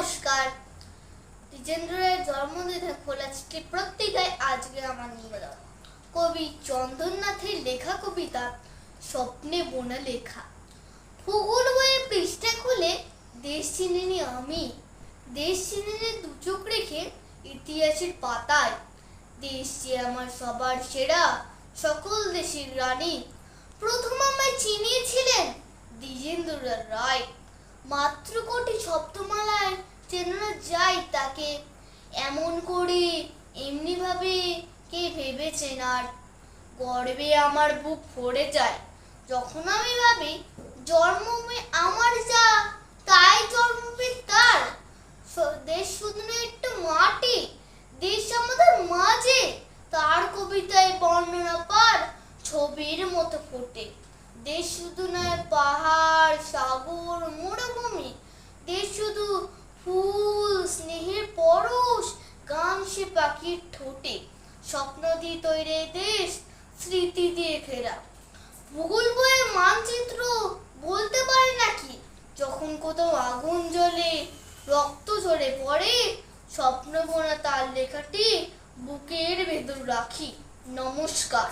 নমস্কার। দ্বিজেন্দ্র রায়ের জন্মদিনে খোলা চিঠি পত্রিকায় আজকে আমার নিবেদন কবি চন্দননাথের লেখা কবিতা স্বপ্নে বোনা লেখা। ভূগোল বইয়ের পৃষ্ঠা খুলে দেশ চিনিনি আমি, দেশ চিনিনি দু চোখ রেখে ইতিহাসের পাতায়। দেশ যে আমার সবার সেরা, সকল দেশের রানী। প্রথম আমায় চিনিয়েছিলেন দ্বিজেন্দ্র রায়। মাত্র কোটি শব্দমালায় চেনা যায় তাকে, এমন করে এমনি ভাবে কে ভেবেছেন আর। গর্বে আমার বুক ভরে যায় যখন আমি ভাবি জন্মবে আমার যা, তাই জন্মবে তার। দেশ শুধু না একটা মাটি, দেশ আমাদের মাঝে, তার কবিতায় বর্ণনা পার ছবির মতো ফোটে। দেশ শুধু নয় পাহাড়, সাগর, মরুভূমি, দেশ শুধু ফুল, স্নেহের পরশ, গান সে পাখির ঠোঁটে। স্বপ্ন দিয়ে তৈরি দেশ, স্মৃতি দিয়ে ঘেরা। ভূগোল বইয়ের মানচিত্র বলতে পারে নাকি যখন কোথাও আগুন জ্বলে, রক্ত ঝরে পড়ে, স্বপ্ন বোনা তার লেখাটি বুকের ভেতর রাখি। নমস্কার।